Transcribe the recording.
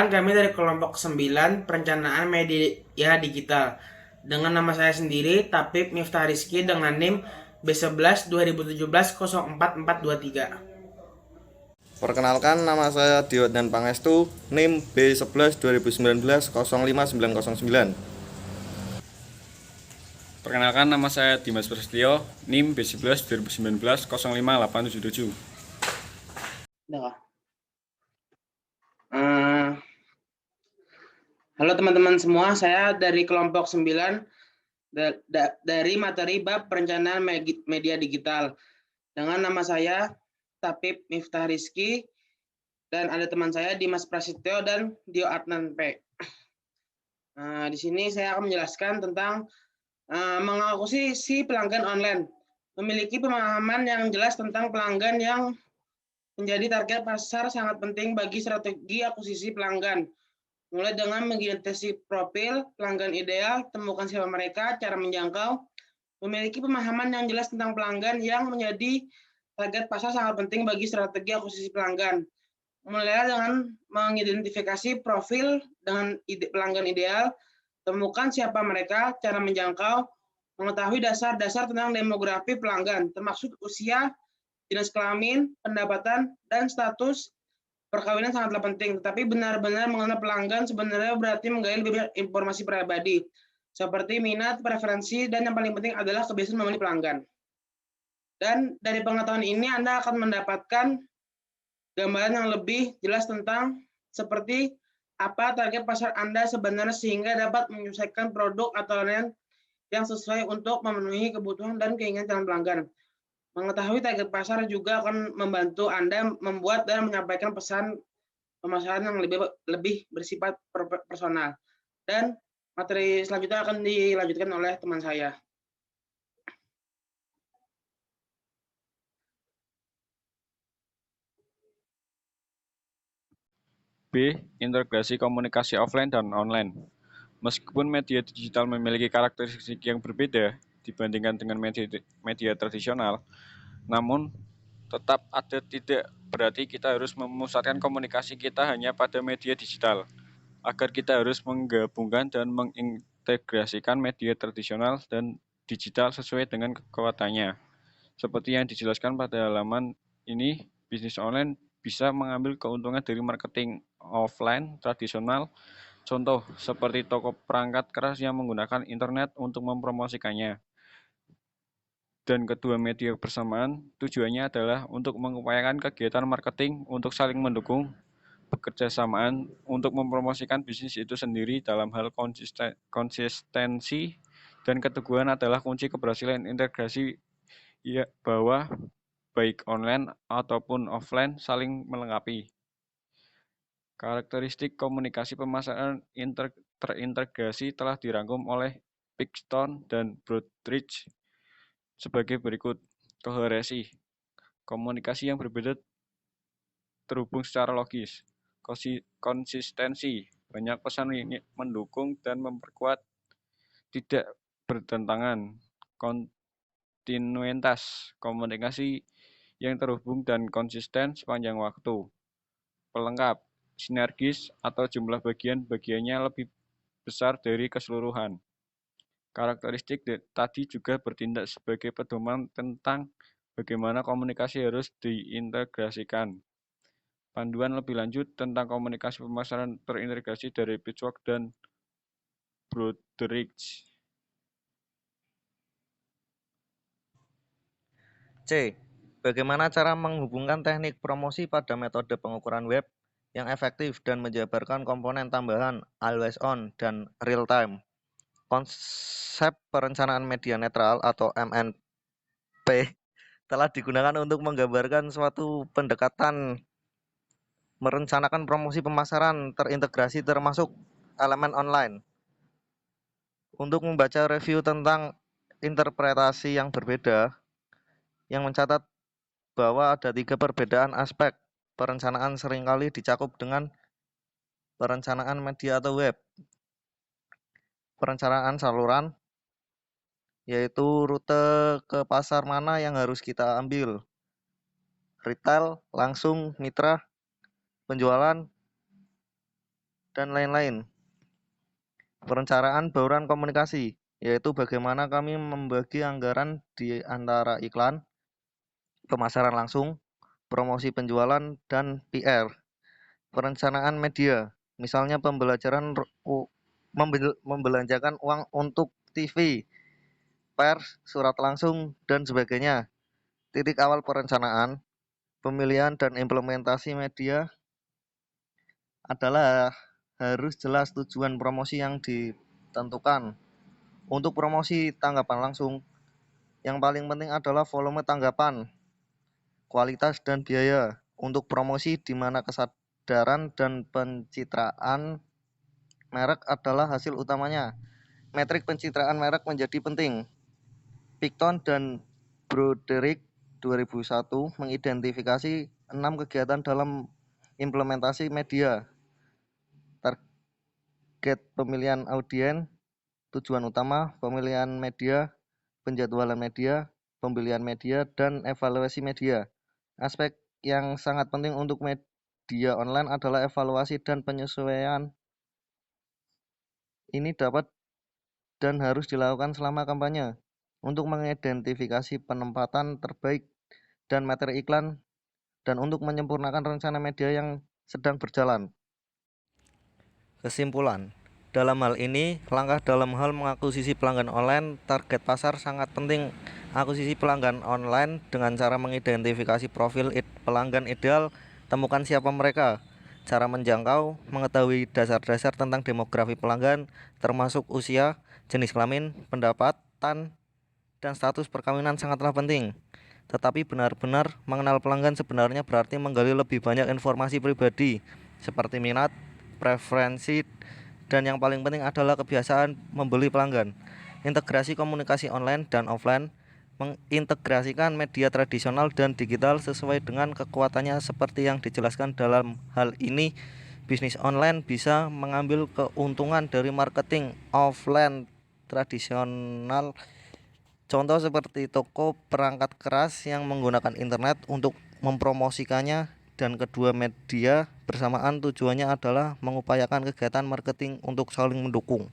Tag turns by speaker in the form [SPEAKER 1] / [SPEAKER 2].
[SPEAKER 1] Kami dari kelompok 9 Perencanaan Media Digital. Dengan nama saya sendiri, Tapip Miftah Rizky dengan NIM B11 2017 04423.
[SPEAKER 2] Perkenalkan, nama saya Diodnan Pangestu, NIM B11 2019 05909.
[SPEAKER 3] Perkenalkan, nama saya Dimas Prasetyo, NIM B11 2019 05877.
[SPEAKER 1] Halo teman-teman semua, saya dari kelompok 9 dari materi bab Perencanaan Media Digital. Dengan nama saya Tapip Miftah Rizky dan ada teman saya Dimas Prasetyo dan Dio Adnan P. Di sini saya akan menjelaskan tentang mengakuisisi pelanggan online. Memiliki pemahaman yang jelas tentang pelanggan yang menjadi target pasar sangat penting bagi strategi akuisisi pelanggan. Mulai dengan mengidentifikasi profil pelanggan ideal, temukan siapa mereka, cara menjangkau, memiliki pemahaman yang jelas tentang pelanggan yang menjadi target pasar sangat penting bagi strategi akuisisi pelanggan. Mulai dengan mengidentifikasi profil dengan pelanggan ideal, temukan siapa mereka, cara menjangkau, mengetahui dasar-dasar tentang demografi pelanggan, termasuk usia, jenis kelamin, pendapatan, dan status perkawinan sangatlah penting. Tetapi benar-benar mengenal pelanggan sebenarnya berarti menggali lebih banyak informasi pribadi, seperti minat, preferensi, dan yang paling penting adalah kebiasaan memilih pelanggan. Dan dari pengetahuan ini Anda akan mendapatkan gambaran yang lebih jelas tentang seperti apa target pasar Anda sebenarnya sehingga dapat menyelesaikan produk atau layanan yang sesuai untuk memenuhi kebutuhan dan keinginan calon pelanggan. Mengetahui target pasar juga akan membantu Anda membuat dan menyampaikan pesan pemasaran yang lebih bersifat personal. Dan materi selanjutnya akan dilanjutkan oleh teman saya.
[SPEAKER 3] B. Integrasi komunikasi offline dan online. Meskipun media digital memiliki karakteristik yang berbeda dibandingkan dengan media tradisional, namun tetap ada tidak berarti kita harus memusatkan komunikasi kita hanya pada media digital, agar kita harus menggabungkan dan mengintegrasikan media tradisional dan digital sesuai dengan kekuatannya. Seperti yang dijelaskan pada halaman ini, bisnis online bisa mengambil keuntungan dari marketing offline tradisional. Contoh, seperti toko perangkat keras yang menggunakan internet untuk mempromosikannya. Dan kedua media bersamaan, tujuannya adalah untuk mengupayakan kegiatan marketing untuk saling mendukung, bekerjasamaan untuk mempromosikan bisnis itu sendiri dalam hal konsistensi dan keteguhan adalah kunci keberhasilan integrasi ya, bahwa baik online ataupun offline saling melengkapi. Karakteristik komunikasi pemasaran terintegrasi telah dirangkum oleh Pixton dan Broadridge sebagai berikut. Koherensi. Komunikasi yang berbeda terhubung secara logis. Konsistensi. Banyak pesan mendukung dan memperkuat, tidak bertentangan. Kontinuitas. Komunikasi yang terhubung dan konsisten sepanjang waktu. Pelengkap, sinergis atau jumlah bagian-bagiannya lebih besar dari keseluruhan. Karakteristik tadi juga bertindak sebagai pedoman tentang bagaimana komunikasi harus diintegrasikan. Panduan lebih lanjut tentang komunikasi pemasaran terintegrasi dari Pitchfork dan Broadridge.
[SPEAKER 4] C. Bagaimana cara menghubungkan teknik promosi pada metode pengukuran web yang efektif dan menjabarkan komponen tambahan always on dan real time. Konsep perencanaan media netral atau MNP telah digunakan untuk menggambarkan suatu pendekatan merencanakan promosi pemasaran terintegrasi termasuk elemen online. Untuk membaca review tentang interpretasi yang berbeda, yang mencatat bahwa ada 3 perbedaan aspek perencanaan seringkali dicakup dengan perencanaan media atau web. Perencanaan saluran, yaitu rute ke pasar mana yang harus kita ambil. Retail, langsung, mitra, penjualan, dan lain-lain. Perencanaan bauran komunikasi, yaitu bagaimana kami membagi anggaran di antara iklan, pemasaran langsung, promosi penjualan, dan PR. Perencanaan media, misalnya membelanjakan uang untuk TV, pers, surat langsung, dan sebagainya. Titik awal perencanaan, pemilihan dan implementasi media adalah harus jelas tujuan promosi yang ditentukan. Untuk promosi tanggapan langsung, yang paling penting adalah volume tanggapan, kualitas, dan biaya. Untuk promosi di mana kesadaran dan pencitraan merek adalah hasil utamanya. Metrik pencitraan merek menjadi penting. Picton dan Broderick 2001 mengidentifikasi 6 kegiatan dalam implementasi media. Target pemilihan audiens, tujuan utama, pemilihan media, penjadwalan media, pembelian media, dan evaluasi media. Aspek yang sangat penting untuk media online adalah evaluasi dan penyesuaian. Ini dapat dan harus dilakukan selama kampanye untuk mengidentifikasi penempatan terbaik dan materi iklan dan untuk menyempurnakan rencana media yang sedang berjalan. Kesimpulan, dalam hal ini, langkah dalam hal mengakuisisi pelanggan online, target pasar sangat penting. Akuisisi pelanggan online dengan cara mengidentifikasi profil pelanggan ideal, temukan siapa mereka, cara menjangkau, mengetahui dasar-dasar tentang demografi pelanggan, termasuk usia, jenis kelamin, pendapatan, dan status perkawinan sangatlah penting. Tetapi benar-benar mengenal pelanggan sebenarnya berarti menggali lebih banyak informasi pribadi, seperti minat, preferensi, dan yang paling penting adalah kebiasaan membeli pelanggan. Integrasi komunikasi online dan offline, mengintegrasikan media tradisional dan digital sesuai dengan kekuatannya seperti yang dijelaskan dalam hal ini. Bisnis online bisa mengambil keuntungan dari marketing offline tradisional. Contoh seperti toko perangkat keras yang menggunakan internet untuk mempromosikannya, dan kedua media bersamaan tujuannya adalah mengupayakan kegiatan marketing untuk saling mendukung.